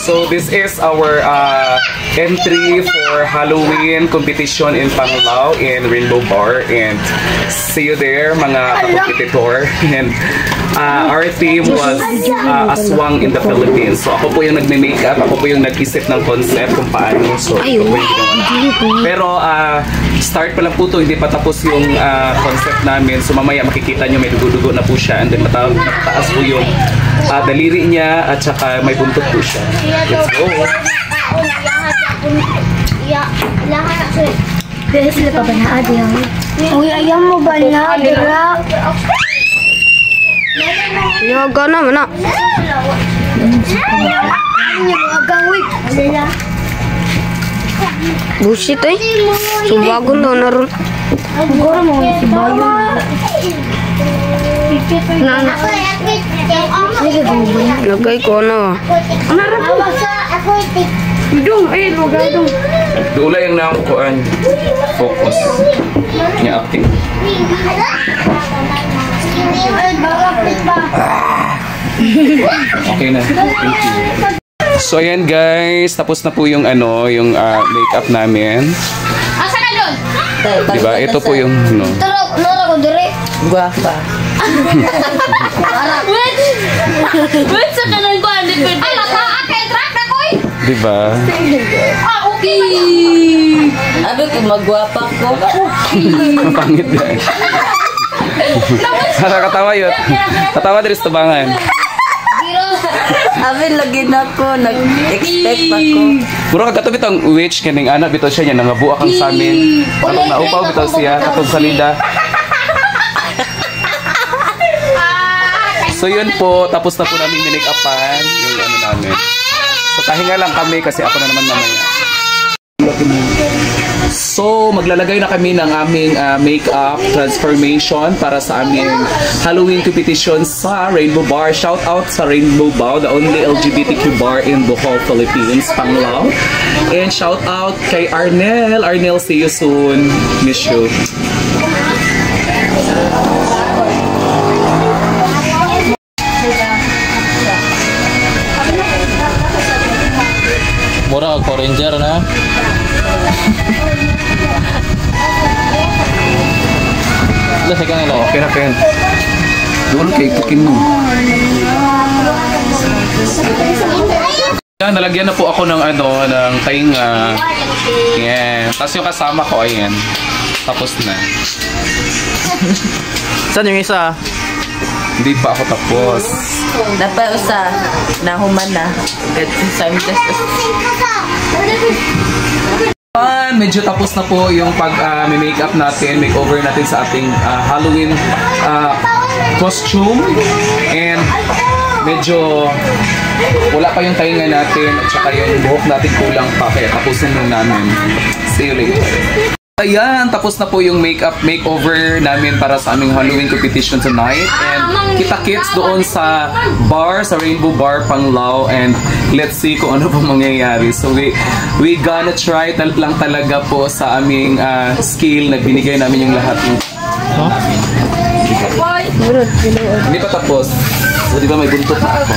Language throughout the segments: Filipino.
So this is our entry for Halloween competition in Panglao in Rainbow Bar, and see you there mga competitor. And our theme was aswang in the Philippines. So ako po yung nagme-makeup, ako po yung nag-isip ng concept kung paano. So pero start pa lang po to, hindi pa tapos yung concept namin. So mamaya makikita nyo may dugo-dugo na po siya, and then mataas po yung daliri niya at saka may buntot po siya. Let's go! Pero sila pa ba na adiyaw? Uy, ayaw mo ba na? Dira? Yaga naman na. Bullshit eh. Sumbagon daw na ron. Siguro mo, sibayon. Lagay ko ano. Dong, eh, lugay dong. Doon yung nakukuhaan. Focus. Niya acting. Okay na. Thank you. So ayan guys, tapos na po yung yung makeup namin. Asa na doon? Diba? Ito po yung Nora ko dire. Guwapa. Wait sa kanan ko andi ko. Ay, mataak kay track na koy. diba? Okay. Abi ko magwapa ko. Pangit yan. Nakakatawa yun. Katawa din sa tabangan. Abi lagi na ko, nag-expect pa ko. Puro kagato bitong witch kaning anak bitaw siya niya nangabuak ang samin. Katong naupaw bitaw siya katong salida. So yun po, tapos na po namin minake-upan yung ano namin. So pahinga lang kami kasi ako na naman mamaya. So maglalagay na kami ng aming makeup transformation para sa aming Halloween competition sa Rainbow Bar. Shout out sa Rainbow Bar, the only LGBTQ bar in Bohol, Philippines, Panglao. And shout out kay Arnel. Arnel, see you soon. Miss you. Mura Power Ranger na. Let's go na. Okay na pen. Doon kay cooking mo. Yan, nalagyan na po ako ng ng tainga. Yan. Tapos yung kasama ko, ayan. Tapos na. Saan yung isa? Hindi pa ako tapos. Dapat usa nahuman na. Medyo tapos na po yung pag-makeup natin, makeover natin sa ating Halloween costume. And medyo wala pa yung tainga natin at saka yung buhok natin kulang pa, kaya tapusin na namin. See you later. Ayan, tapos na po yung makeover namin para sa aming Halloween competition tonight. And kita-kits doon sa bar, sa Rainbow Bar, Panglao. And let's see kung ano pong mangyayari. So we gonna try lang talaga po sa aming skill. Nagbinigay namin yung lahat. Hindi pa tapos. So di ba may buntot na ako?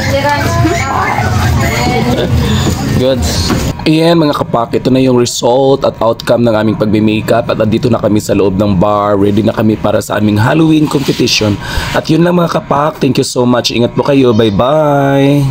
Good. Ayan mga kapak, ito na yung result at outcome ng aming pagme-makeup at andito na kami sa loob ng bar. Ready na kami para sa aming Halloween competition. At yun lang mga kapak, thank you so much. Ingat po kayo. Bye bye.